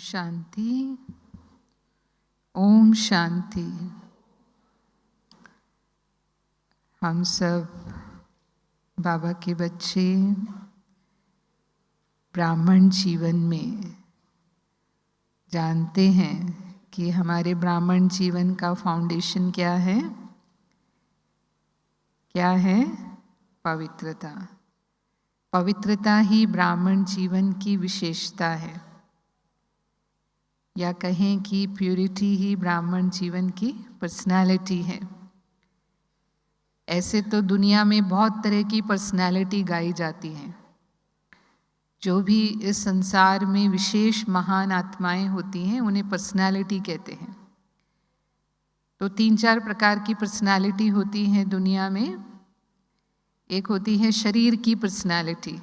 शांति। ओम शांति। हम सब बाबा के बच्चे ब्राह्मण जीवन में जानते हैं कि हमारे ब्राह्मण जीवन का फाउंडेशन क्या है? क्या है? पवित्रता। पवित्रता ही ब्राह्मण जीवन की विशेषता है, या कहें कि प्यूरिटी ही ब्राह्मण जीवन की पर्सनालिटी है। ऐसे तो दुनिया में बहुत तरह की पर्सनालिटी गाई जाती हैं। जो भी इस संसार में विशेष महान आत्माएं होती हैं उन्हें पर्सनालिटी कहते हैं। तो 3-4 प्रकार की पर्सनालिटी होती हैं दुनिया में। एक होती है शरीर की पर्सनालिटी,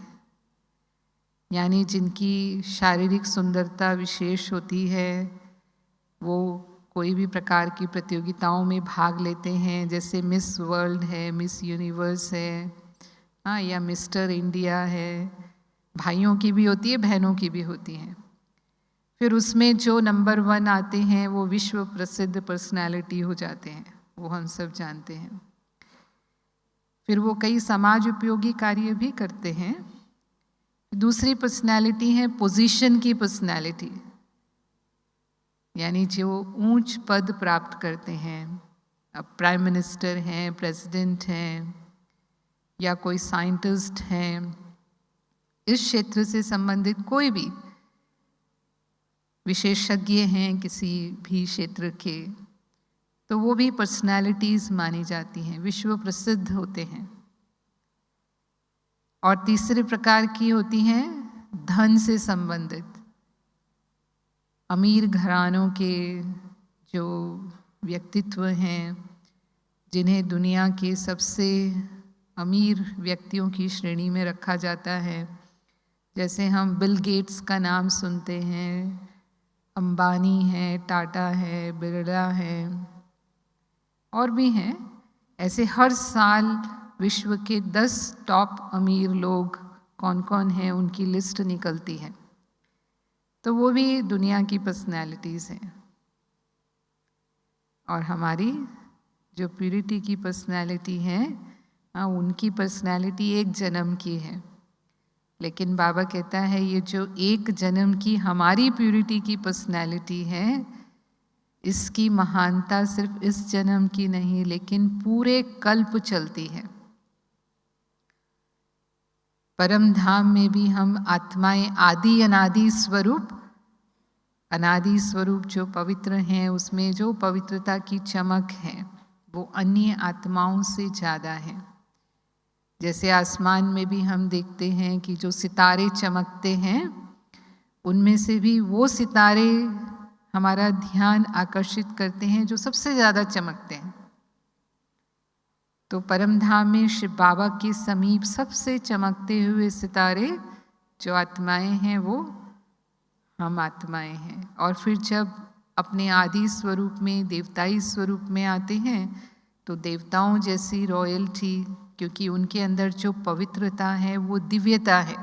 यानी जिनकी शारीरिक सुंदरता विशेष होती है, वो कोई भी प्रकार की प्रतियोगिताओं में भाग लेते हैं, जैसे मिस वर्ल्ड है, मिस यूनिवर्स है, हाँ, या मिस्टर इंडिया है। भाइयों की भी होती है, बहनों की भी होती हैं। फिर उसमें जो नंबर 1 आते हैं वो विश्व प्रसिद्ध पर्सनालिटी हो जाते हैं, वो हम सब जानते हैं। फिर वो कई समाज उपयोगी कार्य भी करते हैं। दूसरी पर्सनालिटी है पोजीशन की पर्सनालिटी, यानी जो ऊंच पद प्राप्त करते हैं। अब प्राइम मिनिस्टर हैं, प्रेसिडेंट हैं, या कोई साइंटिस्ट हैं, इस क्षेत्र से संबंधित कोई भी विशेषज्ञ हैं किसी भी क्षेत्र के, तो वो भी पर्सनालिटीज मानी जाती हैं, विश्व प्रसिद्ध होते हैं। और तीसरे प्रकार की होती हैं धन से संबंधित, अमीर घरानों के जो व्यक्तित्व हैं, जिन्हें दुनिया के सबसे अमीर व्यक्तियों की श्रेणी में रखा जाता है। जैसे हम बिल गेट्स का नाम सुनते हैं, अंबानी है, टाटा है, बिरला है, और भी हैं। ऐसे हर साल विश्व के 10 टॉप अमीर लोग कौन कौन हैं उनकी लिस्ट निकलती है। तो वो भी दुनिया की पर्सनैलिटीज़ हैं। और हमारी जो प्यूरिटी की पर्सनैलिटी है, उनकी पर्सनैलिटी एक जन्म की है। लेकिन बाबा कहता है ये जो एक जन्म की हमारी प्यूरिटी की पर्सनैलिटी है, इसकी महानता सिर्फ इस जन्म की नहीं लेकिन पूरे कल्प चलती है। परम धाम में भी हम आत्माएं आदि अनादि स्वरूप, अनादि स्वरूप जो पवित्र हैं, उसमें जो पवित्रता की चमक है वो अन्य आत्माओं से ज़्यादा है। जैसे आसमान में भी हम देखते हैं कि जो सितारे चमकते हैं, उनमें से भी वो सितारे हमारा ध्यान आकर्षित करते हैं जो सबसे ज़्यादा चमकते हैं। तो परम धाम में शिव बाबा के समीप सबसे चमकते हुए सितारे जो आत्माएं हैं वो हम आत्माएं हैं। और फिर जब अपने आदि स्वरूप में, देवताई स्वरूप में आते हैं, तो देवताओं जैसी रॉयल्टी, क्योंकि उनके अंदर जो पवित्रता है वो दिव्यता है।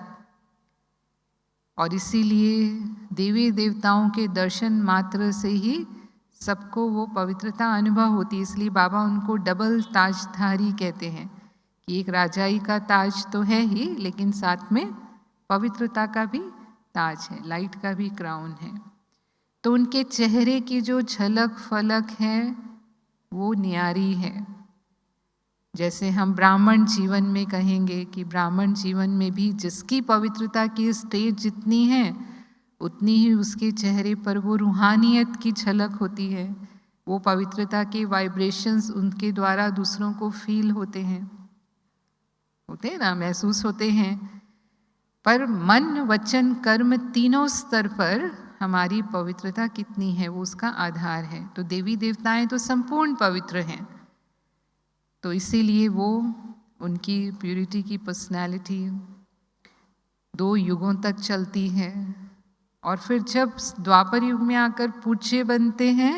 और इसीलिए देवी देवताओं के दर्शन मात्र से ही सबको वो पवित्रता अनुभव होती है। इसलिए बाबा उनको डबल ताजधारी कहते हैं कि एक राजाई का ताज तो है ही, लेकिन साथ में पवित्रता का भी ताज है, लाइट का भी क्राउन है। तो उनके चेहरे की जो झलक फलक है वो न्यारी है। जैसे हम ब्राह्मण जीवन में कहेंगे कि ब्राह्मण जीवन में भी जिसकी पवित्रता की स्टेज जितनी है, उतनी ही उसके चेहरे पर वो रूहानियत की झलक होती है। वो पवित्रता के वाइब्रेशंस उनके द्वारा दूसरों को फील होते हैं ना, महसूस होते हैं। पर मन, वचन, कर्म तीनों स्तर पर हमारी पवित्रता कितनी है वो उसका आधार है। तो देवी देवताएं तो संपूर्ण पवित्र हैं, तो इसीलिए वो, उनकी प्यूरिटी की पर्सनालिटी 2 युगों तक चलती है। और फिर जब द्वापर युग में आकर पूज्य बनते हैं,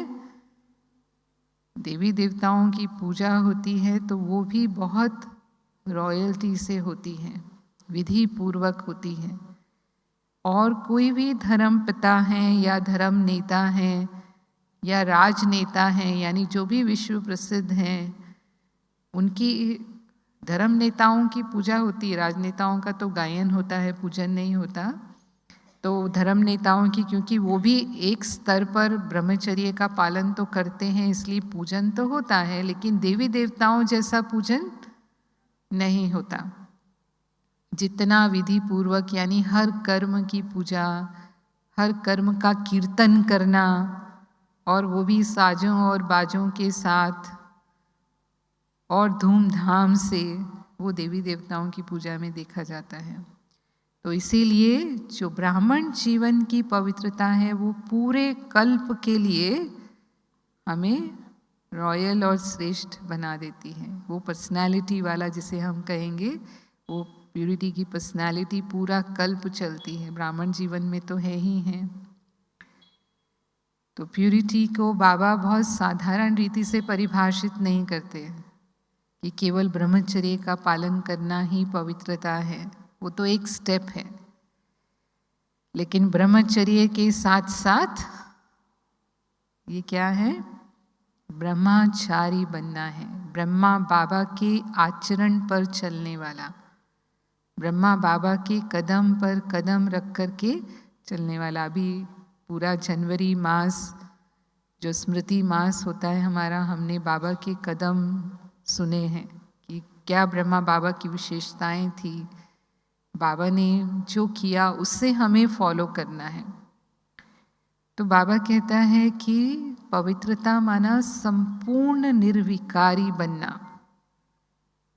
देवी देवताओं की पूजा होती है, तो वो भी बहुत रॉयल्टी से होती है, विधि पूर्वक होती है। और कोई भी धर्म पिता हैं या धर्म नेता हैं या राजनेता हैं, यानी जो भी विश्व प्रसिद्ध हैं, उनकी धर्म नेताओं की पूजा होती है। राजनेताओं का तो गायन होता है, पूजन नहीं होता। तो धर्म नेताओं की, क्योंकि वो भी एक स्तर पर ब्रह्मचर्य का पालन तो करते हैं, इसलिए पूजन तो होता है, लेकिन देवी देवताओं जैसा पूजन नहीं होता। जितना विधि पूर्वक, यानी हर कर्म की पूजा, हर कर्म का कीर्तन करना, और वो भी साजों और बाजों के साथ और धूमधाम से, वो देवी देवताओं की पूजा में देखा जाता है। तो इसीलिए जो ब्राह्मण जीवन की पवित्रता है वो पूरे कल्प के लिए हमें रॉयल और श्रेष्ठ बना देती है। वो पर्सनालिटी वाला जिसे हम कहेंगे, वो प्यूरिटी की पर्सनालिटी पूरा कल्प चलती है, ब्राह्मण जीवन में तो है ही है। तो प्यूरिटी को बाबा बहुत साधारण रीति से परिभाषित नहीं करते कि केवल ब्रह्मचर्य का पालन करना ही पवित्रता है, वो तो एक स्टेप है। लेकिन ब्रह्मचर्य के साथ साथ ये क्या है? ब्रह्मचारी बनना है, ब्रह्मा बाबा के आचरण पर चलने वाला, ब्रह्मा बाबा के कदम पर कदम रख कर के चलने वाला। अभी पूरा जनवरी मास जो स्मृति मास होता है हमारा, हमने बाबा के कदम सुने हैं कि क्या ब्रह्मा बाबा की विशेषताएं थी, बाबा ने जो किया उससे हमें फॉलो करना है। तो बाबा कहता है कि पवित्रता माना संपूर्ण निर्विकारी बनना।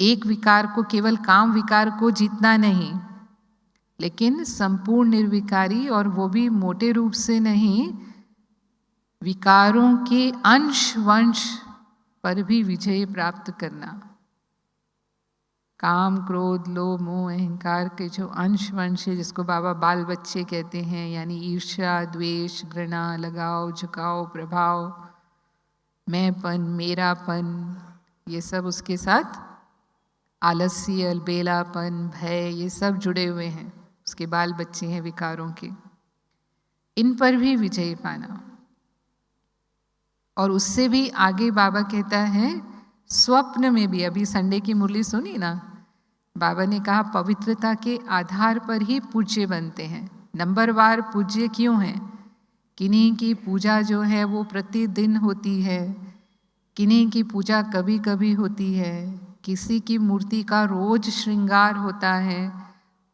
एक विकार को, केवल काम विकार को जीतना नहीं, लेकिन संपूर्ण निर्विकारी, और वो भी मोटे रूप से नहीं, विकारों के अंश वंश पर भी विजय प्राप्त करना। काम, क्रोध, लोभ, मोह, अहंकार के जो अंश वंश है, जिसको बाबा बाल बच्चे कहते हैं, यानी ईर्ष्या, द्वेष, घृणा, लगाव, झुकाव, प्रभाव, मैंपन, मेरापन, ये सब उसके साथ आलस्य, अलबेलापन, भय, ये सब जुड़े हुए हैं, उसके बाल बच्चे हैं विकारों के। इन पर भी विजय पाना। और उससे भी आगे बाबा कहता है स्वप्न में भी, अभी संडे की मुरली सुनी ना, बाबा ने कहा पवित्रता के आधार पर ही पूज्य बनते हैं। नंबरवार पूज्य क्यों हैं? किन्हीं की पूजा जो है वो प्रतिदिन होती है, किन्हीं की पूजा कभी कभी होती है, किसी की मूर्ति का रोज श्रृंगार होता है,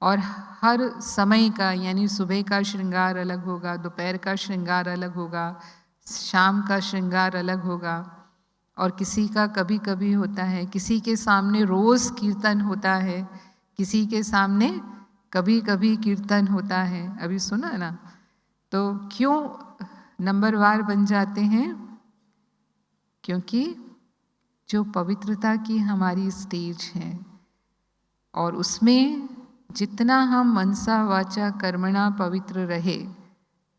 और हर समय का, यानी सुबह का श्रृंगार अलग होगा, दोपहर का श्रृंगार अलग होगा, शाम का श्रृंगार अलग होगा, और किसी का कभी कभी होता है। किसी के सामने रोज कीर्तन होता है, किसी के सामने कभी कभी कीर्तन होता है। अभी सुना ना? तो क्यों नंबरवार बन जाते हैं? क्योंकि जो पवित्रता की हमारी स्टेज है, और उसमें जितना हम मनसा वाचा कर्मणा पवित्र रहे,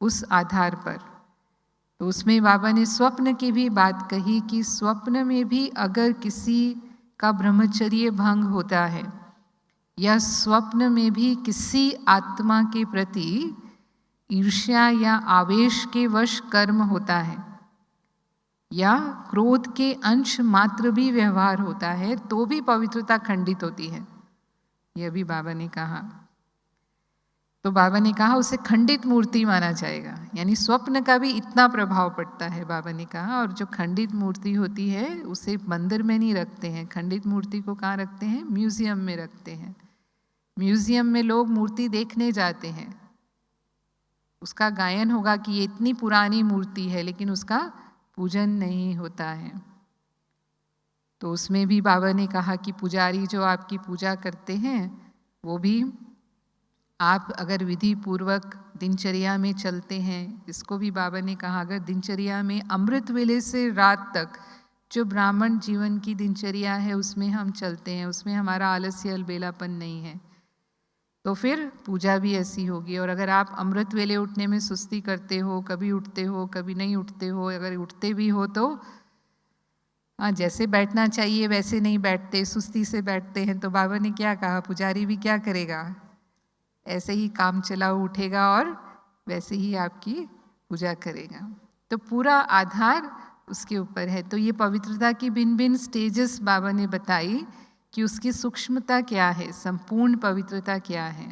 उस आधार पर, तो उसमें बाबा ने स्वप्न की भी बात कही कि स्वप्न में भी अगर किसी का ब्रह्मचर्य भंग होता है, या स्वप्न में भी किसी आत्मा के प्रति ईर्ष्या या आवेश के वश कर्म होता है, या क्रोध के अंश मात्र भी व्यवहार होता है, तो भी पवित्रता खंडित होती है। यह भी बाबा ने कहा। तो बाबा ने कहा उसे खंडित मूर्ति माना जाएगा, यानी स्वप्न का भी इतना प्रभाव पड़ता है, बाबा ने कहा। और जो खंडित मूर्ति होती है उसे मंदिर में नहीं रखते हैं, खंडित मूर्ति को कहाँ रखते हैं? म्यूजियम में रखते हैं। म्यूजियम में लोग मूर्ति देखने जाते हैं, उसका गायन होगा कि ये इतनी पुरानी मूर्ति है, लेकिन उसका पूजन नहीं होता है। तो उसमें भी बाबा ने कहा कि पुजारी जो आपकी पूजा करते हैं, वो भी आप अगर विधि पूर्वक दिनचर्या में चलते हैं, इसको भी बाबा ने कहा अगर दिनचर्या में अमृत वेले से रात तक जो ब्राह्मण जीवन की दिनचर्या है उसमें हम चलते हैं, उसमें हमारा आलस्य अलबेलापन नहीं है, तो फिर पूजा भी ऐसी होगी। और अगर आप अमृत वेले उठने में सुस्ती करते हो, कभी उठते हो कभी नहीं उठते हो, अगर उठते भी हो तो जैसे बैठना चाहिए वैसे नहीं बैठते, सुस्ती से बैठते हैं, तो बाबा ने क्या कहा? पुजारी भी क्या करेगा? ऐसे ही काम चलाओ उठेगा और वैसे ही आपकी पूजा करेगा। तो पूरा आधार उसके ऊपर है। तो ये पवित्रता की भिन्न भिन्न स्टेजेस बाबा ने बताई कि उसकी सूक्ष्मता क्या है, संपूर्ण पवित्रता क्या है।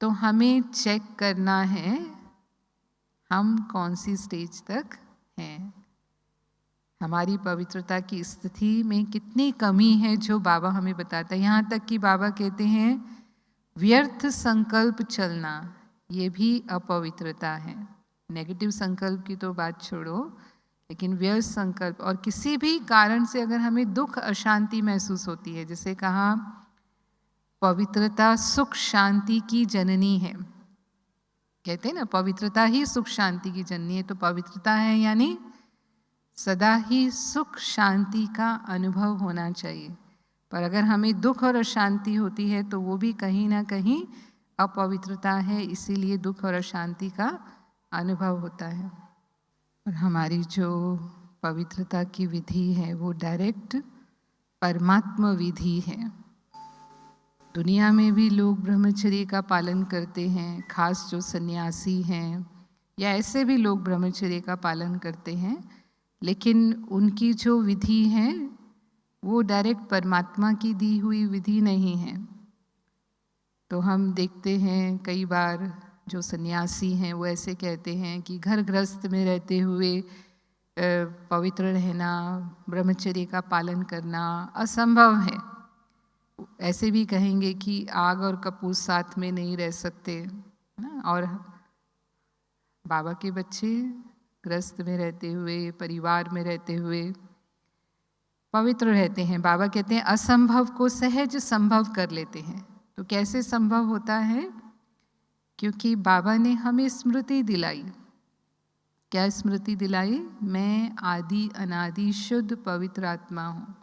तो हमें चेक करना है हम कौन सी स्टेज तक हैं, हमारी पवित्रता की स्थिति में कितनी कमी है, जो बाबा हमें बताता है। यहाँ तक कि बाबा कहते हैं व्यर्थ संकल्प चलना ये भी अपवित्रता है। नेगेटिव संकल्प की तो बात छोड़ो, लेकिन व्यर्थ संकल्प और किसी भी कारण से अगर हमें दुख अशांति महसूस होती है, जैसे कहा पवित्रता सुख शांति की जननी है, कहते हैं ना पवित्रता ही सुख शांति की जननी है। तो पवित्रता है यानी सदा ही सुख शांति का अनुभव होना चाहिए। पर अगर हमें दुख और अशांति होती है तो वो भी कहीं ना कहीं अपवित्रता है, इसीलिए दुख और अशांति का अनुभव होता है। और हमारी जो पवित्रता की विधि है वो डायरेक्ट परमात्मा विधि है। दुनिया में भी लोग ब्रह्मचर्य का पालन करते हैं, खास जो सन्यासी हैं या ऐसे भी लोग ब्रह्मचर्य का पालन करते हैं, लेकिन उनकी जो विधि है वो डायरेक्ट परमात्मा की दी हुई विधि नहीं है। तो हम देखते हैं कई बार जो सन्यासी हैं वो ऐसे कहते हैं कि घर गृहस्थ में रहते हुए पवित्र रहना, ब्रह्मचर्य का पालन करना असंभव है। ऐसे भी कहेंगे कि आग और कपूर साथ में नहीं रह सकते ना। और बाबा के बच्चे गृहस्थ में रहते हुए, परिवार में रहते हुए पवित्र रहते हैं। बाबा कहते हैं असंभव को सहज संभव कर लेते हैं। तो कैसे संभव होता है? क्योंकि बाबा ने हमें स्मृति दिलाई। क्या स्मृति दिलाई? मैं आदि अनादि शुद्ध पवित्र आत्मा हूँ,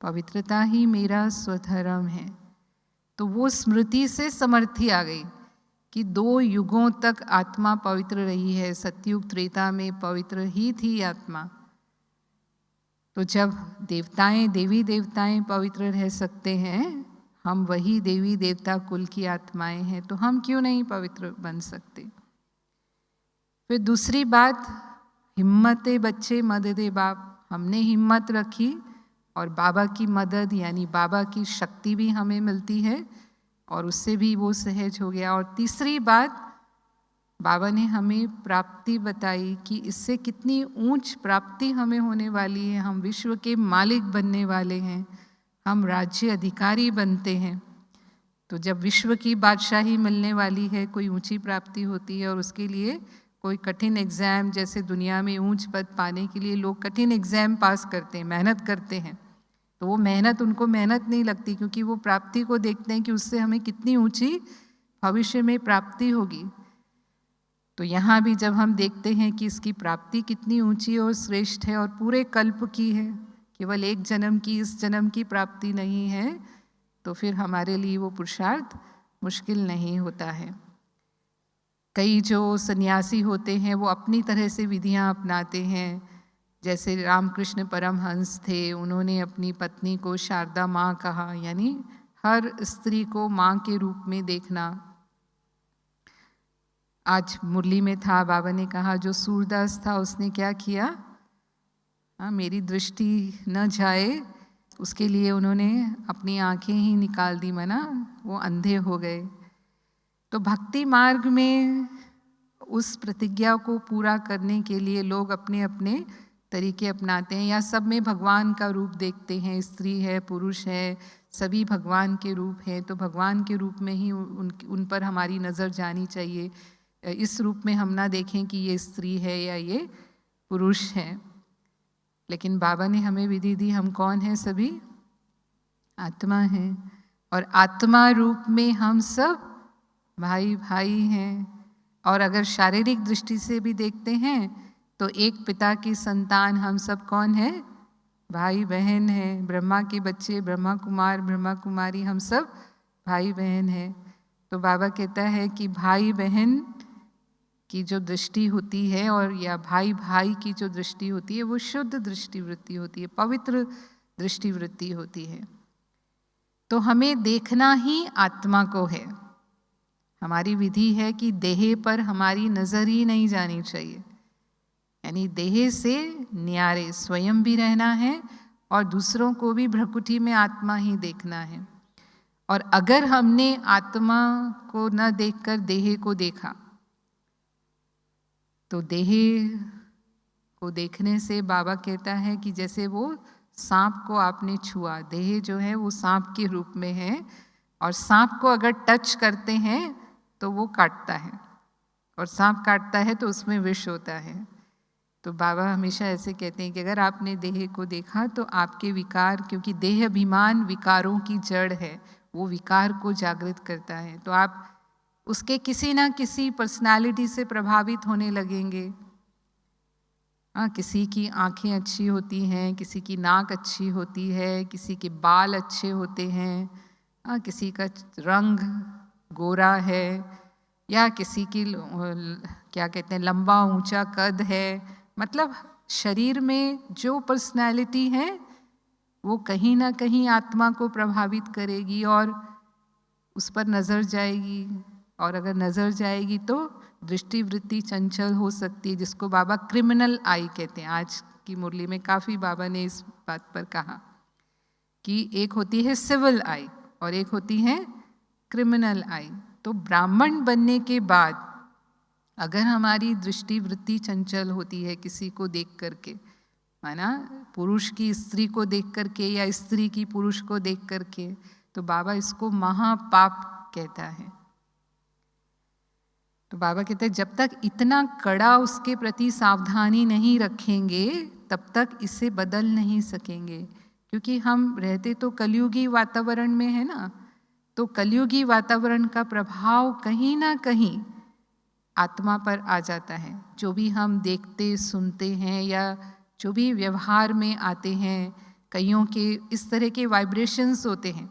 पवित्रता ही मेरा स्वधर्म है। तो वो स्मृति से समर्थी आ गई कि 2 युगों तक आत्मा पवित्र रही है। सतयुग त्रेता में पवित्र ही थी आत्मा। तो जब देवताएं, देवी देवताएं पवित्र रह सकते हैं, हम वही देवी देवता कुल की आत्माएं हैं, तो हम क्यों नहीं पवित्र बन सकते? फिर दूसरी बात, हिम्मते बच्चे मददे बाप। हमने हिम्मत रखी और बाबा की मदद यानी बाबा की शक्ति भी हमें मिलती है और उससे भी वो सहज हो गया। और तीसरी बात, बाबा ने हमें प्राप्ति बताई कि इससे कितनी ऊंच प्राप्ति हमें होने वाली है। हम विश्व के मालिक बनने वाले हैं, हम राज्य अधिकारी बनते हैं। तो जब विश्व की बादशाही मिलने वाली है, कोई ऊंची प्राप्ति होती है और उसके लिए कोई कठिन एग्ज़ाम, जैसे दुनिया में ऊंच पद पाने के लिए लोग कठिन एग्ज़ाम पास करते हैं, मेहनत करते हैं। तो वो मेहनत उनको मेहनत नहीं लगती, क्योंकि वो प्राप्ति को देखते हैं कि उससे हमें कितनी ऊंची भविष्य में प्राप्ति होगी। तो यहाँ भी जब हम देखते हैं कि इसकी प्राप्ति कितनी ऊंची और श्रेष्ठ है और पूरे कल्प की है, केवल एक जन्म की, इस जन्म की प्राप्ति नहीं है, तो फिर हमारे लिए वो पुरुषार्थ मुश्किल नहीं होता है। कई जो सन्यासी होते हैं वो अपनी तरह से विधियां अपनाते हैं। जैसे रामकृष्ण परमहंस थे, उन्होंने अपनी पत्नी को शारदा माँ कहा, यानी हर स्त्री को माँ के रूप में देखना। आज मुरली में था, बाबा ने कहा जो सूरदास था उसने क्या किया, मेरी दृष्टि न जाए उसके लिए उन्होंने अपनी आंखें ही निकाल दी, मना वो अंधे हो गए। तो भक्ति मार्ग में उस प्रतिज्ञा को पूरा करने के लिए लोग अपने अपने तरीके अपनाते हैं, या सब में भगवान का रूप देखते हैं। स्त्री है, पुरुष है, सभी भगवान के रूप हैं। तो भगवान के रूप में ही उन पर हमारी नज़र जानी चाहिए। इस रूप में हम ना देखें कि ये स्त्री है या ये पुरुष है। लेकिन बाबा ने हमें विधि दी, हम कौन हैं? सभी आत्मा हैं, और आत्मा रूप में हम सब भाई भाई हैं। और अगर शारीरिक दृष्टि से भी देखते हैं तो एक पिता की संतान हम सब कौन है? भाई बहन हैं। ब्रह्मा के बच्चे, ब्रह्मा कुमार, ब्रह्मा कुमारी, हम सब भाई बहन हैं। तो बाबा कहता है कि भाई बहन की जो दृष्टि होती है और या भाई भाई की जो दृष्टि होती है वो शुद्ध दृष्टि वृत्ति होती है, पवित्र दृष्टि वृत्ति होती है। तो हमें देखना ही आत्मा को है। हमारी विधि है कि देह पर हमारी नज़र ही नहीं जानी चाहिए, यानी देह से न्यारे स्वयं भी रहना है और दूसरों को भी भ्रकुटी में आत्मा ही देखना है। और अगर हमने आत्मा को न देखकर देह को देखा तो देह को देखने से बाबा कहता है कि जैसे वो सांप को आपने छुआ, देह जो है वो सांप के रूप में है और सांप को अगर टच करते हैं तो वो काटता है, और सांप काटता है तो उसमें विष होता है। तो बाबा हमेशा ऐसे कहते हैं कि अगर आपने देह को देखा तो आपके विकार, क्योंकि देह अभिमान विकारों की जड़ है, वो विकार को जागृत करता है, तो आप उसके किसी ना किसी पर्सनालिटी से प्रभावित होने लगेंगे। किसी की आंखें अच्छी होती हैं, किसी की नाक अच्छी होती है, किसी के बाल अच्छे होते हैं, किसी का रंग गोरा है, या किसी की क्या कहते हैं लंबा ऊंचा कद है। मतलब शरीर में जो पर्सनैलिटी है वो कहीं ना कहीं आत्मा को प्रभावित करेगी और उस पर नज़र जाएगी, और अगर नज़र जाएगी तो दृष्टि वृत्ति चंचल हो सकती है, जिसको बाबा क्रिमिनल आई कहते हैं। आज की मुरली में काफ़ी बाबा ने इस बात पर कहा कि एक होती है सिविल आई और एक होती है क्रिमिनल आई। तो ब्राह्मण बनने के बाद अगर हमारी दृष्टि वृत्ति चंचल होती है किसी को देख करके, माना पुरुष की स्त्री को देख करके या स्त्री की पुरुष को देख करके, तो बाबा इसको महापाप कहता है। तो बाबा कहते हैं जब तक इतना कड़ा उसके प्रति सावधानी नहीं रखेंगे तब तक इसे बदल नहीं सकेंगे, क्योंकि हम रहते तो कलयुगी वातावरण में है ना, तो कलयुगी वातावरण का प्रभाव कहीं ना कहीं आत्मा पर आ जाता है। जो भी हम देखते सुनते हैं या जो भी व्यवहार में आते हैं, कईयों के इस तरह के वाइब्रेशंस होते हैं।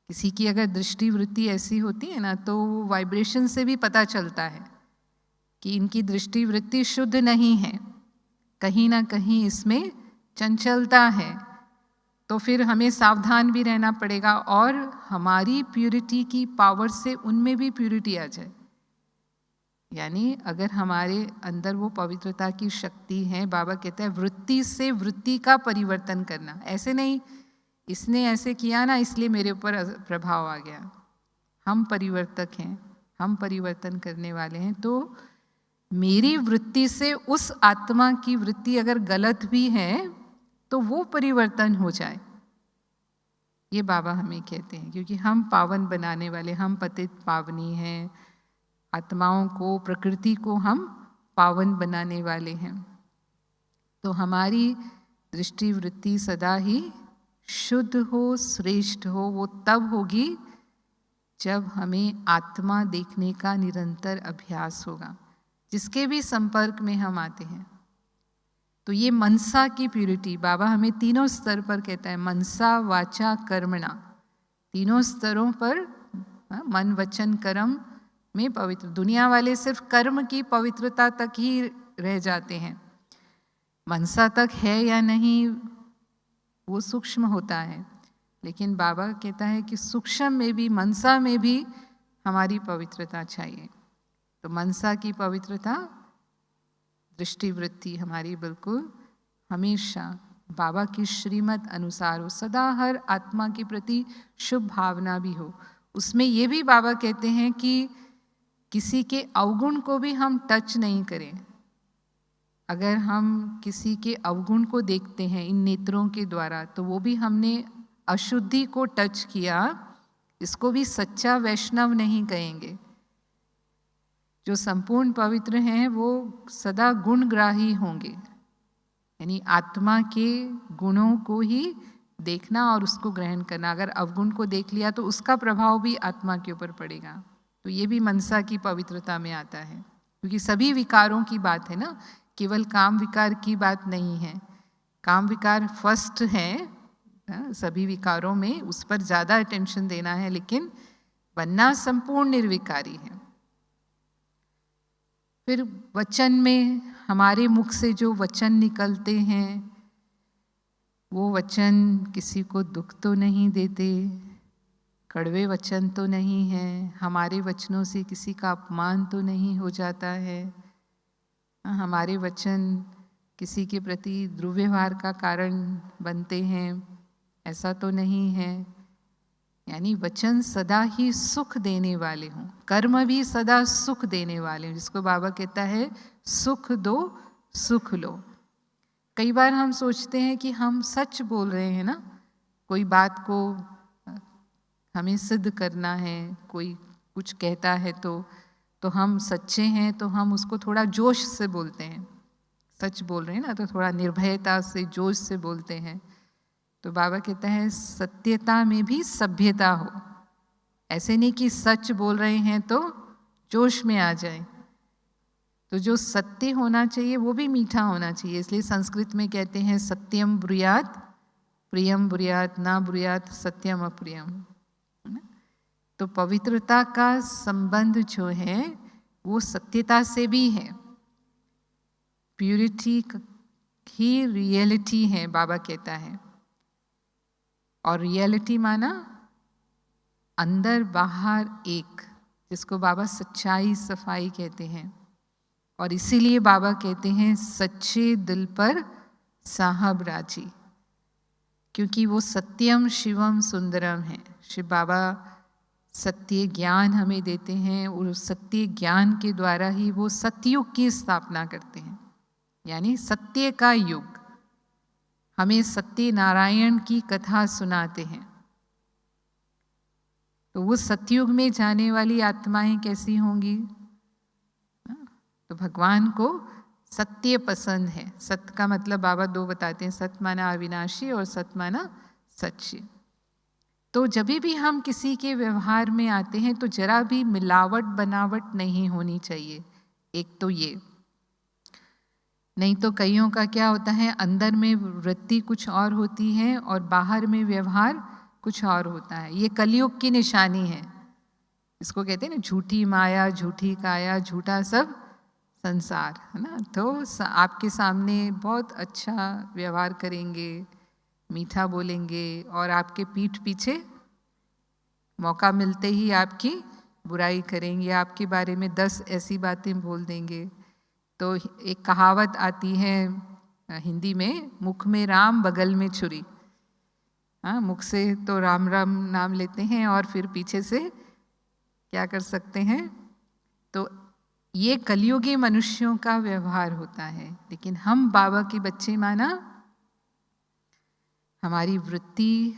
किसी की अगर दृष्टि वृत्ति ऐसी होती है ना, तो वाइब्रेशन से भी पता चलता है कि इनकी दृष्टि वृत्ति शुद्ध नहीं है, कहीं ना कहीं इसमें चंचलता है। तो फिर हमें सावधान भी रहना पड़ेगा और हमारी प्यूरिटी की पावर से उनमें भी प्यूरिटी आ जाए। यानी अगर हमारे अंदर वो पवित्रता की शक्ति है, बाबा कहते हैं वृत्ति से वृत्ति का परिवर्तन करना। ऐसे नहीं इसने ऐसे किया ना इसलिए मेरे ऊपर प्रभाव आ गया। हम परिवर्तक हैं, हम परिवर्तन करने वाले हैं। तो मेरी वृत्ति से उस आत्मा की वृत्ति अगर गलत भी है तो वो परिवर्तन हो जाए, ये बाबा हमें कहते हैं। क्योंकि हम पावन बनाने वाले, हम पतित पावनी हैं, आत्माओं को प्रकृति को हम पावन बनाने वाले हैं। तो हमारी दृष्टि वृत्ति सदा ही शुद्ध हो, श्रेष्ठ हो। वो तब होगी जब हमें आत्मा देखने का निरंतर अभ्यास होगा, जिसके भी संपर्क में हम आते हैं। तो ये मनसा की प्यूरिटी बाबा हमें तीनों स्तर पर कहता है, मनसा वाचा कर्मणा, तीनों स्तरों पर मन वचन कर्म में पवित्र। दुनिया वाले सिर्फ कर्म की पवित्रता तक ही रह जाते हैं, मनसा तक है या नहीं वो सूक्ष्म होता है। लेकिन बाबा कहता है कि सूक्ष्म में भी, मनसा में भी हमारी पवित्रता चाहिए। तो मनसा की पवित्रता, दृष्टि वृत्ति हमारी बिल्कुल हमेशा बाबा की श्रीमत अनुसार हो, सदा हर आत्मा के प्रति शुभ भावना भी हो। उसमें ये भी बाबा कहते हैं कि किसी के अवगुण को भी हम टच नहीं करें। अगर हम किसी के अवगुण को देखते हैं इन नेत्रों के द्वारा, तो वो भी हमने अशुद्धि को टच किया, इसको भी सच्चा वैष्णव नहीं कहेंगे। जो संपूर्ण पवित्र हैं वो सदा गुणग्राही होंगे, यानी आत्मा के गुणों को ही देखना और उसको ग्रहण करना। अगर अवगुण को देख लिया तो उसका प्रभाव भी आत्मा के ऊपर पड़ेगा। तो ये भी मनसा की पवित्रता में आता है, क्योंकि सभी विकारों की बात है ना, केवल काम विकार की बात नहीं है। काम विकार फर्स्ट है सभी विकारों में, उस पर ज़्यादा अटेंशन देना है, लेकिन बनना संपूर्ण निर्विकारी है। फिर वचन में हमारे मुख से जो वचन निकलते हैं वो वचन किसी को दुख तो नहीं देते, कड़वे वचन तो नहीं है, हमारे वचनों से किसी का अपमान तो नहीं हो जाता है, हमारे वचन किसी के प्रति दुर्व्यवहार का कारण बनते हैं, ऐसा तो नहीं है। यानी वचन सदा ही सुख देने वाले हों, कर्म भी सदा सुख देने वाले हों, जिसको बाबा कहता है सुख दो सुख लो। कई बार हम सोचते हैं कि हम सच बोल रहे हैं ना, कोई बात को हमें सिद्ध करना है, कोई कुछ कहता है तो हम सच्चे हैं, तो हम उसको थोड़ा जोश से बोलते हैं। सच बोल रहे हैं ना तो थोड़ा निर्भयता से जोश से बोलते हैं। तो बाबा कहता है सत्यता में भी सभ्यता हो, ऐसे नहीं कि सच बोल रहे हैं तो जोश में आ जाए। तो जो सत्य होना चाहिए वो भी मीठा होना चाहिए। इसलिए संस्कृत में कहते हैं सत्यम ब्रूयात प्रियम ब्रूयात, ना ब्रूयात सत्यम अप्रियम। तो पवित्रता का संबंध जो है वो सत्यता से भी है। प्यूरिटी ही रियलिटी है, बाबा कहता है। और रियलिटी माना अंदर बाहर एक, जिसको बाबा सच्चाई सफाई कहते हैं। और इसीलिए बाबा कहते हैं सच्चे दिल पर साहब राजी, क्योंकि वो सत्यम शिवम सुंदरम है। शिव बाबा सत्य ज्ञान हमें देते हैं और सत्य ज्ञान के द्वारा ही वो सतयुग की स्थापना करते हैं, यानी सत्य का युग। हमें सत्य नारायण की कथा सुनाते हैं। तो वो सतयुग में जाने वाली आत्माएं कैसी होंगी? तो भगवान को सत्य पसंद है। सत्य का मतलब बाबा दो बताते हैं, सत्य माना अविनाशी और सत्य माना सच्चे। तो जब भी हम किसी के व्यवहार में आते हैं तो जरा भी मिलावट बनावट नहीं होनी चाहिए। एक तो ये, नहीं तो कईयों का क्या होता है, अंदर में वृत्ति कुछ और होती है और बाहर में व्यवहार कुछ और होता है। ये कलयुग की निशानी है। इसको कहते हैं ना झूठी माया, झूठी काया, झूठा सब संसार, है ना। तो आपके सामने बहुत अच्छा व्यवहार करेंगे, मीठा बोलेंगे और आपके पीठ पीछे मौका मिलते ही आपकी बुराई करेंगे, आपके बारे में 10 ऐसी बातें बोल देंगे। तो एक कहावत आती है हिंदी में, मुख में राम बगल में छुरी। हाँ, मुख से तो राम राम नाम लेते हैं और फिर पीछे से क्या कर सकते हैं। तो ये कलयुगी मनुष्यों का व्यवहार होता है। लेकिन हम बाबा के बच्चे माना, हमारी वृत्ति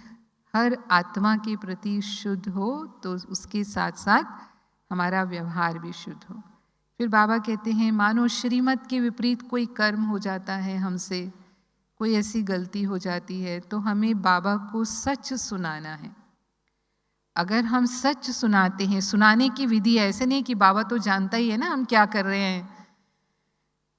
हर आत्मा के प्रति शुद्ध हो तो उसके साथ साथ हमारा व्यवहार भी शुद्ध हो। फिर बाबा कहते हैं मानो श्रीमत के विपरीत कोई कर्म हो जाता है हमसे, कोई ऐसी गलती हो जाती है, तो हमें बाबा को सच सुनाना है। अगर हम सच सुनाते हैं, सुनाने की विधि ऐसे नहीं कि बाबा तो जानता ही है ना हम क्या कर रहे हैं,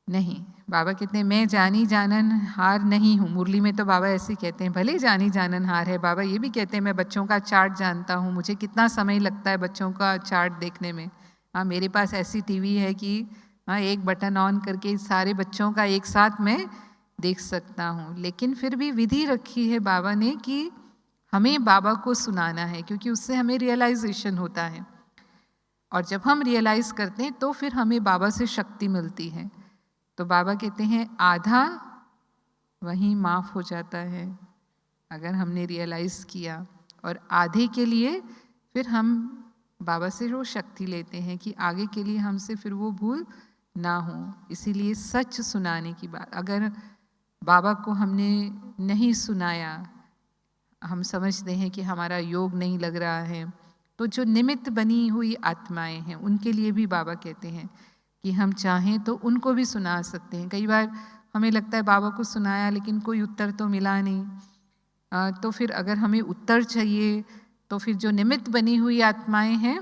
नहीं। बाबा कहते हैं मैं जानी जानन हार नहीं हूँ। मुरली में तो बाबा ऐसे कहते हैं, भले जानी जानन हार है। बाबा ये भी कहते हैं मैं बच्चों का चार्ट जानता हूँ, मुझे कितना समय लगता है बच्चों का चार्ट देखने में। हाँ, मेरे पास ऐसी टीवी है कि हाँ एक बटन ऑन करके सारे बच्चों का एक साथ मैं देख सकता हूँ। लेकिन फिर भी विधि रखी है बाबा ने कि हमें बाबा को सुनाना है, क्योंकि उससे हमें रियलाइजेशन होता है। और जब हम रियलाइज करते हैं तो फिर हमें बाबा से शक्ति मिलती है। तो बाबा कहते हैं आधा वहीं माफ हो जाता है अगर हमने रियलाइज किया, और आधे के लिए फिर हम बाबा से वो शक्ति लेते हैं कि आगे के लिए हमसे फिर वो भूल ना हो। इसीलिए सच सुनाने की बात, अगर बाबा को हमने नहीं सुनाया, हम समझते हैं कि हमारा योग नहीं लग रहा है, तो जो निमित्त बनी हुई आत्माएं हैं उनके लिए भी बाबा कहते हैं कि हम चाहें तो उनको भी सुना सकते हैं। कई बार हमें लगता है बाबा को सुनाया लेकिन कोई उत्तर तो मिला नहीं, तो फिर अगर हमें उत्तर चाहिए तो फिर जो निमित्त बनी हुई आत्माएं हैं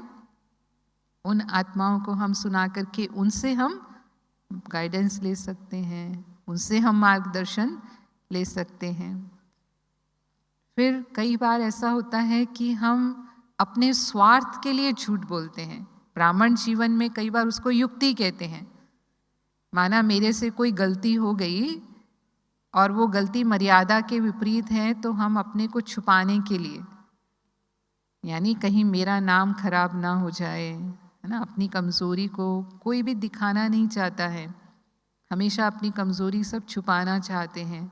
उन आत्माओं को हम सुना करके उनसे हम गाइडेंस ले सकते हैं, उनसे हम मार्गदर्शन ले सकते हैं। फिर कई बार ऐसा होता है कि हम अपने स्वार्थ के लिए झूठ बोलते हैं। ब्राह्मण जीवन में कई बार उसको युक्ति कहते हैं। माना मेरे से कोई गलती हो गई और वो गलती मर्यादा के विपरीत है, तो हम अपने को छुपाने के लिए यानी कहीं मेरा नाम खराब ना हो जाए, है ना। अपनी कमज़ोरी को कोई भी दिखाना नहीं चाहता है, हमेशा अपनी कमज़ोरी सब छुपाना चाहते हैं।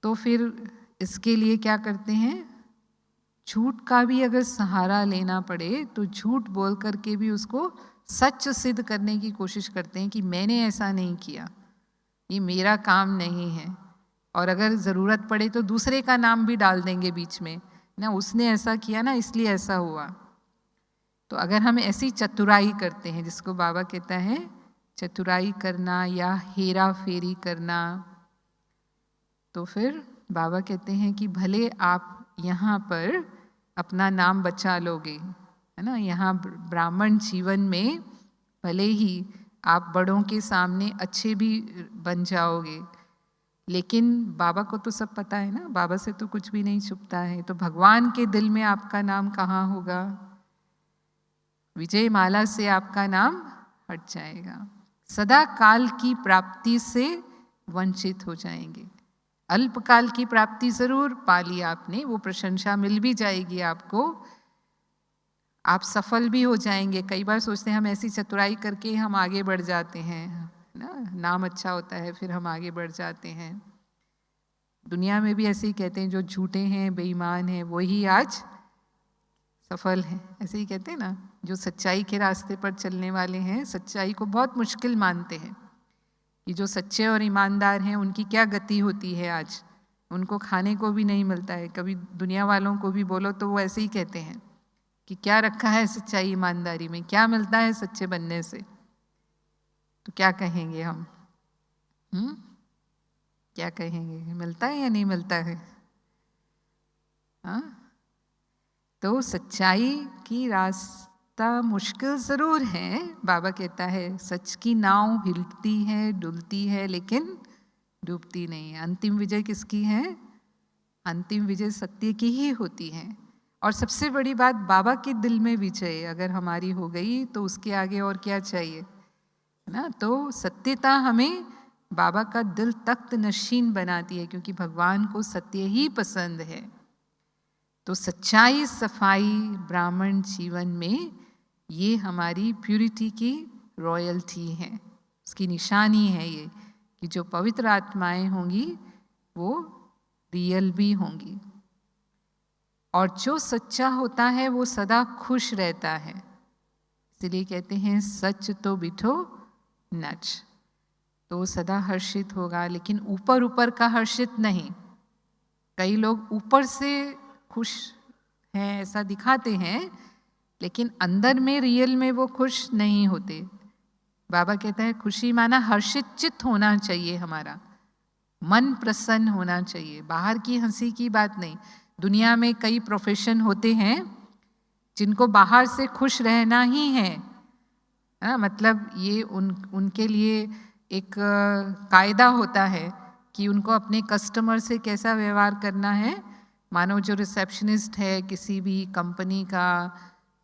तो फिर इसके लिए क्या करते हैं, झूठ का भी अगर सहारा लेना पड़े तो झूठ बोल करके भी उसको सच सिद्ध करने की कोशिश करते हैं कि मैंने ऐसा नहीं किया, ये मेरा काम नहीं है। और अगर ज़रूरत पड़े तो दूसरे का नाम भी डाल देंगे बीच में, ना उसने ऐसा किया ना इसलिए ऐसा हुआ। तो अगर हम ऐसी चतुराई करते हैं, जिसको बाबा कहता है चतुराई करना या हेरा फेरी करना, तो फिर बाबा कहते हैं कि भले आप यहाँ पर अपना नाम बचा लोगे, है ना। यहाँ ब्राह्मण जीवन में भले ही आप बड़ों के सामने अच्छे भी बन जाओगे, लेकिन बाबा को तो सब पता है ना, बाबा से तो कुछ भी नहीं छुपता है। तो भगवान के दिल में आपका नाम कहाँ होगा, विजय माला से आपका नाम हट जाएगा, सदा काल की प्राप्ति से वंचित हो जाएंगे। अल्पकाल की प्राप्ति जरूर पा ली आपने, वो प्रशंसा मिल भी जाएगी आपको, आप सफल भी हो जाएंगे। कई बार सोचते हैं हम ऐसी चतुराई करके हम आगे बढ़ जाते हैं ना, नाम अच्छा होता है फिर हम आगे बढ़ जाते हैं। दुनिया में भी ऐसे ही कहते हैं, जो झूठे हैं बेईमान हैं वही आज सफल हैं, ऐसे ही कहते हैं ना। जो सच्चाई के रास्ते पर चलने वाले हैं सच्चाई को बहुत मुश्किल मानते हैं, कि जो सच्चे और ईमानदार हैं उनकी क्या गति होती है आज, उनको खाने को भी नहीं मिलता है। कभी दुनिया वालों को भी बोलो तो वो ऐसे ही कहते हैं कि क्या रखा है सच्चाई ईमानदारी में, क्या मिलता है सच्चे बनने से। तो क्या कहेंगे हम, क्या कहेंगे, मिलता है या नहीं मिलता है? हाँ, तो सच्चाई की रास्ता मुश्किल ज़रूर है। बाबा कहता है सच की नाव हिलती है डुलती है लेकिन डूबती नहीं है। अंतिम विजय किसकी है? अंतिम विजय सत्य की ही होती है। और सबसे बड़ी बात, बाबा के दिल में विजय अगर हमारी हो गई तो उसके आगे और क्या चाहिए, है ना। तो सत्यता हमें बाबा का दिल तख्त नशीन बनाती है, क्योंकि भगवान को सत्य ही पसंद है। तो सच्चाई सफाई ब्राह्मण जीवन में ये हमारी प्यूरिटी की रॉयल्टी है, उसकी निशानी है ये, कि जो पवित्र आत्माएं होंगी वो रियल भी होंगी। और जो सच्चा होता है वो सदा खुश रहता है, इसलिए कहते हैं सच तो बिठो नच, तो सदा हर्षित होगा, लेकिन ऊपर ऊपर का हर्षित नहीं। कई लोग ऊपर से खुश हैं ऐसा दिखाते हैं, लेकिन अंदर में रियल में वो खुश नहीं होते। बाबा कहता है खुशी माना हर्षित चित्त होना चाहिए, हमारा मन प्रसन्न होना चाहिए, बाहर की हंसी की बात नहीं। दुनिया में कई प्रोफेशन होते हैं जिनको बाहर से खुश रहना ही है, मतलब ये उनके लिए एक कायदा होता है कि उनको अपने कस्टमर से कैसा व्यवहार करना है। मानो जो रिसेप्शनिस्ट है किसी भी कंपनी का,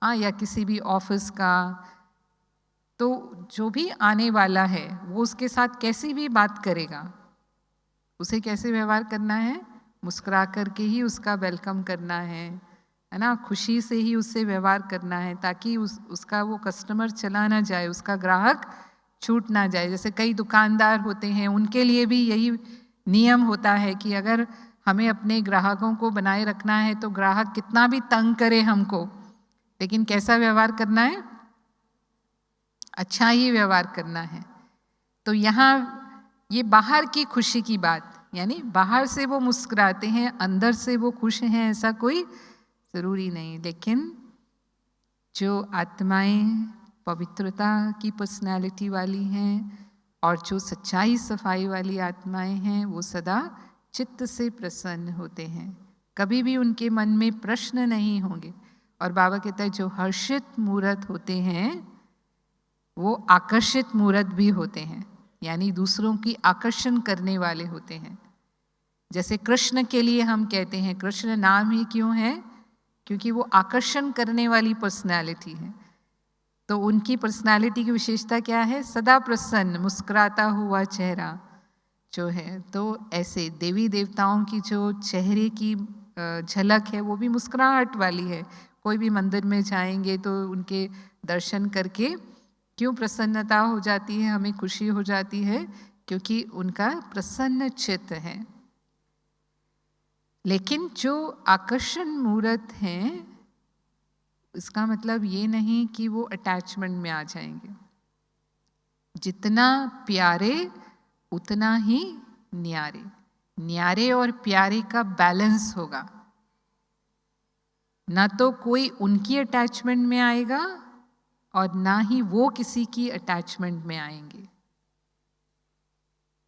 या किसी भी ऑफिस का, तो जो भी आने वाला है वो उसके साथ कैसी भी बात करेगा, उसे कैसे व्यवहार करना है, मुस्कुरा करके ही उसका वेलकम करना है ना, खुशी से ही उससे व्यवहार करना है, ताकि उसका वो कस्टमर चला ना जाए, उसका ग्राहक छूट ना जाए। जैसे कई दुकानदार होते हैं, उनके लिए भी यही नियम होता है कि अगर हमें अपने ग्राहकों को बनाए रखना है तो ग्राहक कितना भी तंग करे हमको, लेकिन कैसा व्यवहार करना है, अच्छा ही व्यवहार करना है। तो यहाँ ये बाहर की खुशी की बात, यानी बाहर से वो मुस्कुराते हैं अंदर से वो खुश हैं ऐसा कोई ज़रूरी नहीं। लेकिन जो आत्माएं पवित्रता की पर्सनालिटी वाली हैं और जो सच्चाई सफाई वाली आत्माएं हैं वो सदा चित्त से प्रसन्न होते हैं, कभी भी उनके मन में प्रश्न नहीं होंगे। और बाबा कहता है जो हर्षित मूर्त होते हैं वो आकर्षित मूर्त भी होते हैं, यानी दूसरों की आकर्षण करने वाले होते हैं। जैसे कृष्ण के लिए हम कहते हैं कृष्ण नाम ही क्यों है, क्योंकि वो आकर्षण करने वाली पर्सनालिटी है। तो उनकी पर्सनालिटी की विशेषता क्या है, सदा प्रसन्न मुस्कुराता हुआ चेहरा जो है। तो ऐसे देवी देवताओं की जो चेहरे की झलक है वो भी मुस्कुराहट वाली है, कोई भी मंदिर में जाएंगे तो उनके दर्शन करके क्यों प्रसन्नता हो जाती है, हमें खुशी हो जाती है? क्योंकि उनका प्रसन्न चित्त है। लेकिन जो आकर्षण मूर्त हैं, इसका मतलब ये नहीं कि वो अटैचमेंट में आ जाएंगे। जितना प्यारे उतना ही न्यारे, न्यारे और प्यारे का बैलेंस होगा। ना तो कोई उनकी अटैचमेंट में आएगा और ना ही वो किसी की अटैचमेंट में आएंगे।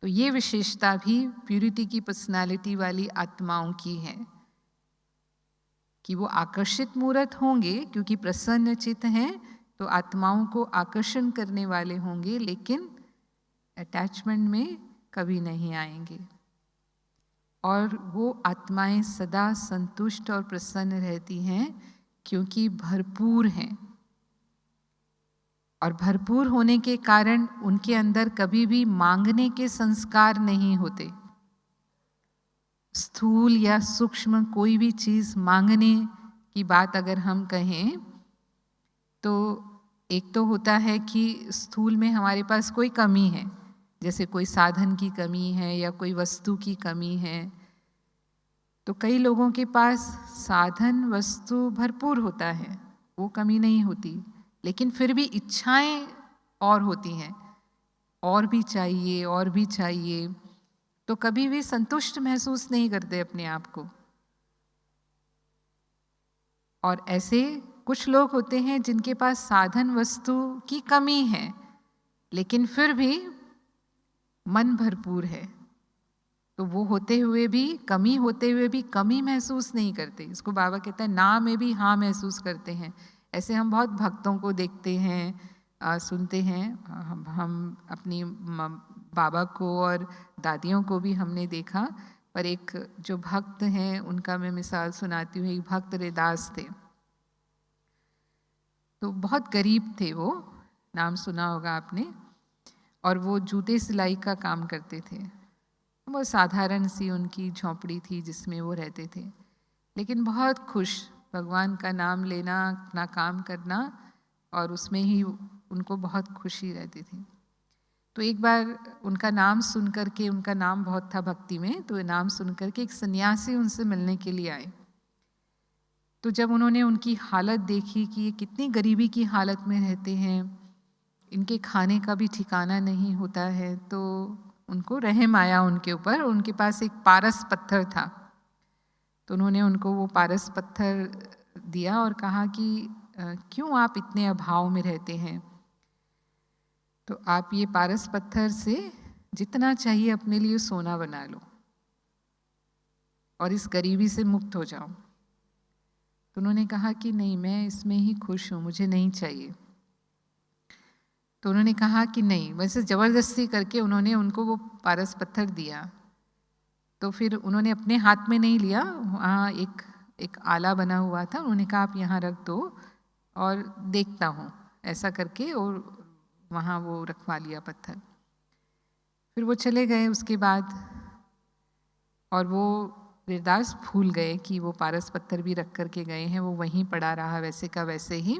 तो ये विशेषता भी प्यूरिटी की पर्सनालिटी वाली आत्माओं की है कि वो आकर्षित मूर्त होंगे क्योंकि प्रसन्न चित्त हैं, तो आत्माओं को आकर्षण करने वाले होंगे, लेकिन अटैचमेंट में कभी नहीं आएंगे। और वो आत्माएं सदा संतुष्ट और प्रसन्न रहती हैं क्योंकि भरपूर हैं। और भरपूर होने के कारण उनके अंदर कभी भी मांगने के संस्कार नहीं होते। स्थूल या सूक्ष्म कोई भी चीज़ मांगने की बात अगर हम कहें तो एक तो होता है कि स्थूल में हमारे पास कोई कमी है, जैसे कोई साधन की कमी है या कोई वस्तु की कमी है। तो कई लोगों के पास साधन वस्तु भरपूर होता है, वो कमी नहीं होती, लेकिन फिर भी इच्छाएं और होती हैं, और भी चाहिए और भी चाहिए। तो कभी भी संतुष्ट महसूस नहीं करते अपने आप को। और ऐसे कुछ लोग होते हैं जिनके पास साधन वस्तु की कमी है, लेकिन फिर भी मन भरपूर है, तो वो होते हुए भी, कमी होते हुए भी कमी महसूस नहीं करते। इसको बाबा कहता है ना में भी हाँ महसूस करते हैं। ऐसे हम बहुत भक्तों को देखते हैं, सुनते हैं। हम अपनी बाबा को और दादियों को भी हमने देखा। पर एक जो भक्त हैं उनका मैं मिसाल सुनाती हूँ। एक भक्त रैदास थे, तो बहुत गरीब थे, वो नाम सुना होगा आपने। और वो जूते सिलाई का काम करते थे। बहुत साधारण सी उनकी झोंपड़ी थी जिसमें वो रहते थे, लेकिन बहुत खुश, भगवान का नाम लेना, अपना काम करना, और उसमें ही उनको बहुत खुशी रहती थी। तो एक बार उनका नाम सुन करके, उनका नाम बहुत था भक्ति में, तो नाम सुन करके एक सन्यासी उनसे मिलने के लिए आए। तो जब उन्होंने उनकी हालत देखी कि ये कितनी गरीबी की हालत में रहते हैं, इनके खाने का भी ठिकाना नहीं होता है, तो उनको रहम आया उनके ऊपर। उनके पास एक पारस पत्थर था, तो उन्होंने उनको वो पारस पत्थर दिया और कहा कि क्यों आप इतने अभाव में रहते हैं, तो आप ये पारस पत्थर से जितना चाहिए अपने लिए सोना बना लो और इस गरीबी से मुक्त हो जाओ। तो उन्होंने कहा कि नहीं, मैं इसमें ही खुश हूँ, मुझे नहीं चाहिए। तो उन्होंने कहा कि नहीं, वैसे ज़बरदस्ती करके उन्होंने उनको वो पारस पत्थर दिया। तो फिर उन्होंने अपने हाथ में नहीं लिया, वहाँ एक आला बना हुआ था, उन्होंने कहा आप यहाँ रख दो और देखता हूँ, ऐसा करके, और वहाँ वो रखवा लिया पत्थर। फिर वो चले गए उसके बाद, और वो रैदास भूल गए कि वो पारस पत्थर भी रख करके गए हैं, वो वहीं पड़ा रहा वैसे का वैसे ही।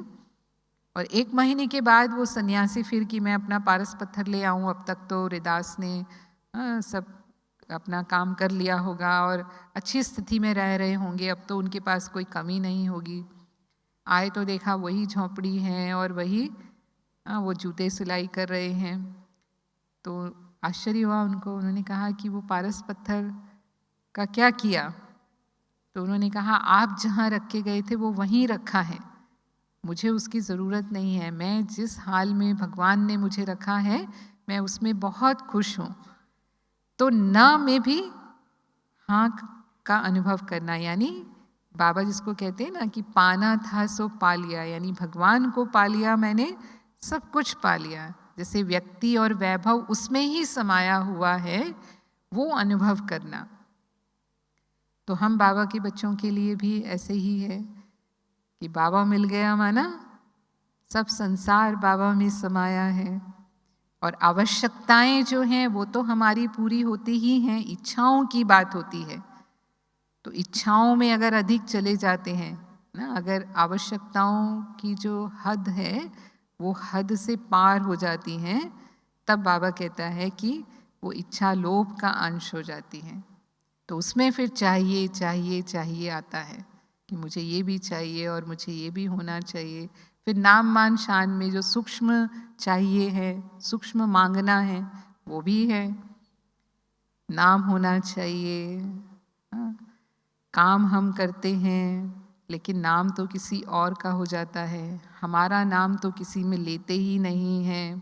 और 1 महीने के बाद वो सन्यासी फिर कि मैं अपना पारस पत्थर ले आऊँ। अब तक तो रैदास ने सब अपना काम कर लिया होगा और अच्छी स्थिति में रह रहे होंगे, अब तो उनके पास कोई कमी नहीं होगी। आए तो देखा वही झोंपड़ी है और वही वो जूते सिलाई कर रहे हैं। तो आश्चर्य हुआ उनको। उन्होंने कहा कि वो पारस पत्थर का क्या किया? तो उन्होंने कहा आप जहाँ रख के गए थे वो वहीं रखा है, मुझे उसकी ज़रूरत नहीं है। मैं जिस हाल में भगवान ने मुझे रखा है मैं उसमें बहुत खुश हूँ। तो ना में भी हाँ का अनुभव करना, यानी बाबा जिसको कहते हैं ना कि पाना था सो पा लिया, यानी भगवान को पा लिया मैंने, सब कुछ पा लिया। जैसे व्यक्ति और वैभव उसमें ही समाया हुआ है, वो अनुभव करना। तो हम बाबा के बच्चों के लिए भी ऐसे ही है कि बाबा मिल गया माना सब संसार बाबा में समाया है। और आवश्यकताएं जो हैं वो तो हमारी पूरी होती ही हैं, इच्छाओं की बात होती है। तो इच्छाओं में अगर अधिक चले जाते हैं ना। अगर आवश्यकताओं की जो हद है वो हद से पार हो जाती हैं, तब बाबा कहता है कि वो इच्छा लोभ का अंश हो जाती है। तो उसमें फिर चाहिए चाहिए चाहिए आता है कि मुझे ये भी चाहिए और मुझे ये भी होना चाहिए। फिर नाम मान शान में जो सूक्ष्म चाहिए है, सूक्ष्म मांगना है, वो भी है। नाम होना चाहिए, हाँ। काम हम करते हैं लेकिन नाम तो किसी और का हो जाता है, हमारा नाम तो किसी में लेते ही नहीं है,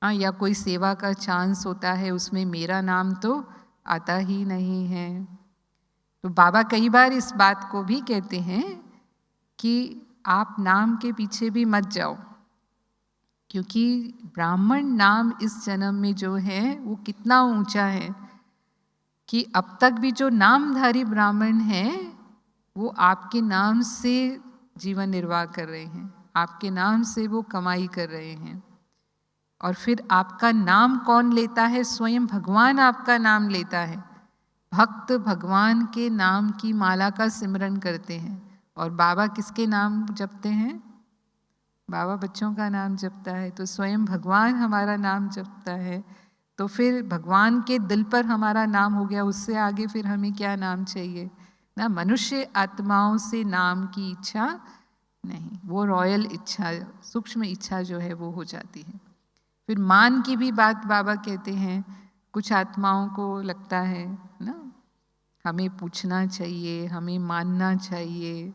हाँ। या कोई सेवा का चांस होता है, उसमें मेरा नाम तो आता ही नहीं है। तो बाबा कई बार इस बात को भी कहते हैं कि आप नाम के पीछे भी मत जाओ, क्योंकि ब्राह्मण नाम इस जन्म में जो है वो कितना ऊंचा है कि अब तक भी जो नामधारी ब्राह्मण हैं वो आपके नाम से जीवन निर्वाह कर रहे हैं, आपके नाम से वो कमाई कर रहे हैं। और फिर आपका नाम कौन लेता है? स्वयं भगवान आपका नाम लेता है। भक्त भगवान के नाम की माला का सिमरन करते हैं। और बाबा किसके नाम जपते हैं? बाबा बच्चों का नाम जपता है। तो स्वयं भगवान हमारा नाम जपता है, तो फिर भगवान के दिल पर हमारा नाम हो गया। उससे आगे फिर हमें क्या नाम चाहिए ना। मनुष्य आत्माओं से नाम की इच्छा नहीं, वो रॉयल इच्छा, सूक्ष्म इच्छा जो है वो हो जाती है। फिर मान की भी बात बाबा कहते हैं। कुछ आत्माओं को लगता है ना हमें पूछना चाहिए, हमें मानना चाहिए।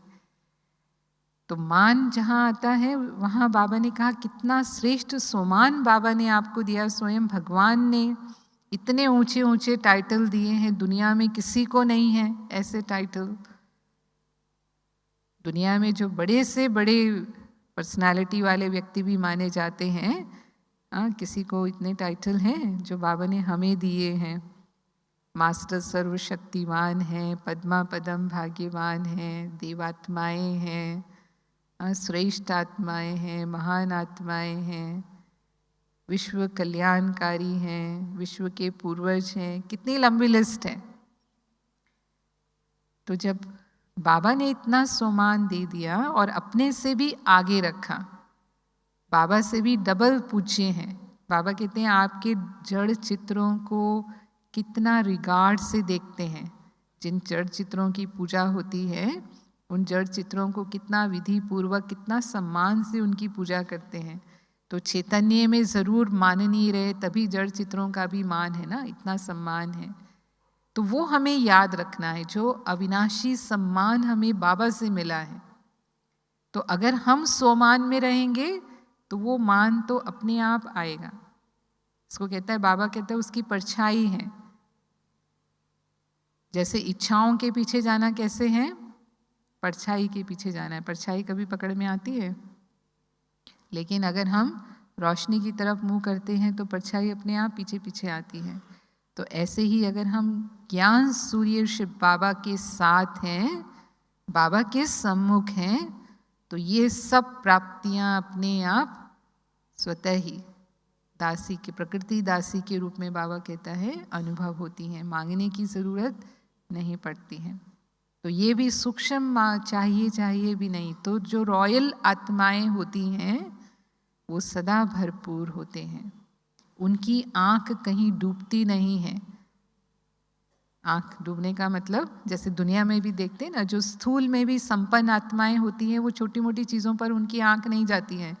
तो मान जहाँ आता है वहाँ बाबा ने कहा कितना श्रेष्ठ सोमान बाबा ने आपको दिया। स्वयं भगवान ने इतने ऊंचे ऊंचे टाइटल दिए हैं, दुनिया में किसी को नहीं है ऐसे टाइटल। दुनिया में जो बड़े से बड़े पर्सनालिटी वाले व्यक्ति भी माने जाते हैं, किसी को इतने टाइटल हैं जो बाबा ने हमें दिए हैं। मास्टर सर्वशक्तिमान हैं, पद्मा पदम भाग्यवान हैं, देवात्माएं हैं, श्रेष्ठ आत्माएं हैं, महान आत्माएं हैं, विश्व कल्याणकारी हैं, विश्व के पूर्वज हैं। कितनी लंबी लिस्ट है। तो जब बाबा ने इतना सम्मान दे दिया और अपने से भी आगे रखा, बाबा से भी डबल पूछे हैं। बाबा कहते हैं आपके जड़ चित्रों को कितना रिगार्ड से देखते हैं। जिन जड़ चित्रों की पूजा होती है उन जड़ चित्रों को कितना विधि पूर्वक, कितना सम्मान से उनकी पूजा करते हैं। तो चैतन्य में ज़रूर माननीय रहे, तभी जड़ चित्रों का भी मान है ना, इतना सम्मान है। तो वो हमें याद रखना है, जो अविनाशी सम्मान हमें बाबा से मिला है। तो अगर हम स्वमान में रहेंगे तो वो मान तो अपने आप आएगा। इसको कहता है, बाबा कहता है उसकी परछाई है। जैसे इच्छाओं के पीछे जाना कैसे है? परछाई के पीछे जाना है। परछाई कभी पकड़ में आती है, लेकिन अगर हम रोशनी की तरफ मुंह करते हैं तो परछाई अपने आप पीछे पीछे आती है। तो ऐसे ही अगर हम ज्ञान सूर्य शिव बाबा के साथ हैं, बाबा के सम्मुख हैं, तो ये सब प्राप्तियां अपने आप स्वतः ही दासी के, प्रकृति दासी के रूप में बाबा कहता है अनुभव होती हैं, मांगने की ज़रूरत नहीं पड़ती है। तो ये भी सूक्ष्म चाहिए भी नहीं। तो जो रॉयल आत्माएं होती हैं वो सदा भरपूर होते हैं, उनकी आंख कहीं डूबती नहीं है। आंख डूबने का मतलब जैसे दुनिया में भी देखते हैं ना, जो स्थूल में भी संपन्न आत्माएं होती हैं वो छोटी मोटी चीज़ों पर उनकी आंख नहीं जाती है,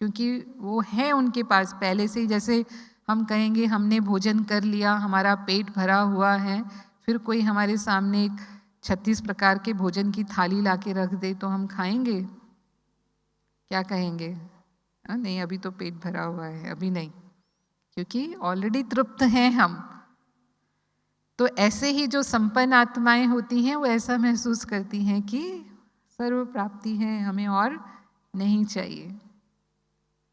क्योंकि वो है उनके पास पहले से ही। जैसे हम कहेंगे हमने भोजन कर लिया, हमारा पेट भरा हुआ है, फिर कोई हमारे सामने एक 36 प्रकार के भोजन की थाली लाके रख दे तो हम खाएंगे? क्या कहेंगे? नहीं, अभी तो पेट भरा हुआ है, अभी नहीं, क्योंकि ऑलरेडी तृप्त हैं हम। तो ऐसे ही जो संपन्न आत्माएं होती हैं वो ऐसा महसूस करती हैं कि सर्व प्राप्ति है, हमें और नहीं चाहिए।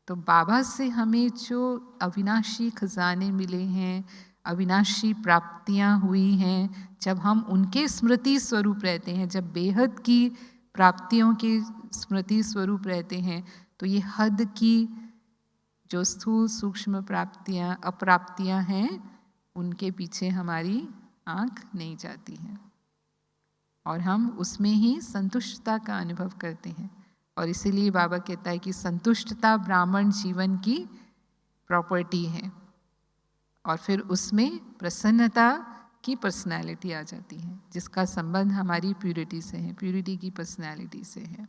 तो बाबा से हमें जो अविनाशी खजाने मिले हैं, अविनाशी प्राप्तियां हुई हैं, जब हम उनके स्मृति स्वरूप रहते हैं, जब बेहद की प्राप्तियों के स्मृति स्वरूप रहते हैं, तो ये हद की जो स्थूल सूक्ष्म प्राप्तियां, अप्राप्तियां हैं, उनके पीछे हमारी आंख नहीं जाती है। और हम उसमें ही संतुष्टता का अनुभव करते हैं। और इसीलिए बाबा कहता है कि संतुष्टता ब्राह्मण जीवन की प्रॉपर्टी है। और फिर उसमें प्रसन्नता की पर्सनालिटी आ जाती है, जिसका संबंध हमारी प्यूरिटी से है, प्यूरिटी की पर्सनालिटी से है।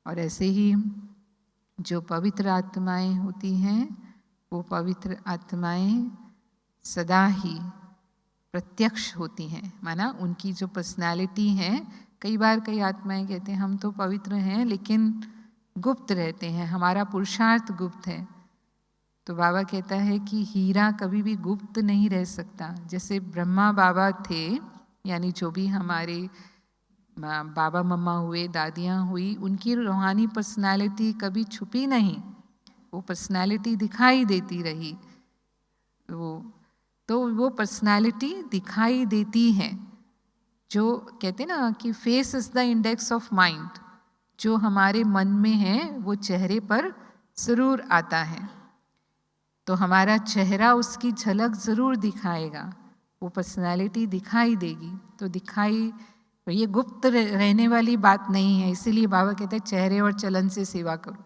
और ऐसे ही जो पवित्र आत्माएं होती हैं, वो पवित्र आत्माएं सदा ही प्रत्यक्ष होती हैं। माना उनकी जो पर्सनालिटी है, कई बार कई आत्माएं कहते हैं हम तो पवित्र हैं लेकिन गुप्त रहते हैं, हमारा पुरुषार्थ गुप्त है। तो बाबा कहता है कि हीरा कभी भी गुप्त नहीं रह सकता। जैसे ब्रह्मा बाबा थे, यानी जो भी हमारे बाबा मम्मा हुए, दादियाँ हुई, उनकी रूहानी पर्सनालिटी कभी छुपी नहीं, वो पर्सनालिटी दिखाई देती रही। तो वो पर्सनालिटी दिखाई देती है। जो कहते हैं ना कि face is the index of mind, जो हमारे मन में है वो चेहरे पर ज़रूर आता है। तो हमारा चेहरा उसकी झलक ज़रूर दिखाएगा, वो पर्सनालिटी दिखाई देगी। तो ये गुप्त रहने वाली बात नहीं है। इसीलिए बाबा कहते हैं चेहरे और चलन से सेवा करो।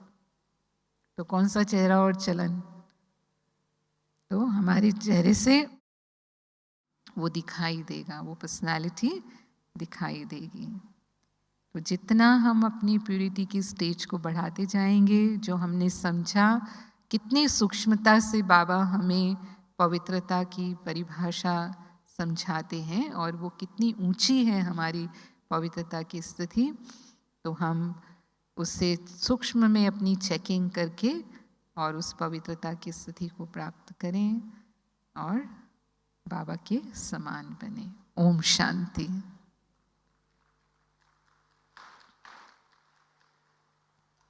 तो कौन सा चेहरा और चलन? तो हमारे चेहरे से वो दिखाई देगा, वो पर्सनालिटी दिखाई देगी। तो जितना हम अपनी प्यूरिटी की स्टेज को बढ़ाते जाएंगे, जो हमने समझा कितनी सूक्ष्मता से बाबा हमें पवित्रता की परिभाषा समझाते हैं और वो कितनी ऊंची है हमारी पवित्रता की स्थिति, तो हम उससे सूक्ष्म में अपनी चेकिंग करके और उस पवित्रता की स्थिति को प्राप्त करें और बाबा के समान बने। ओम शांति।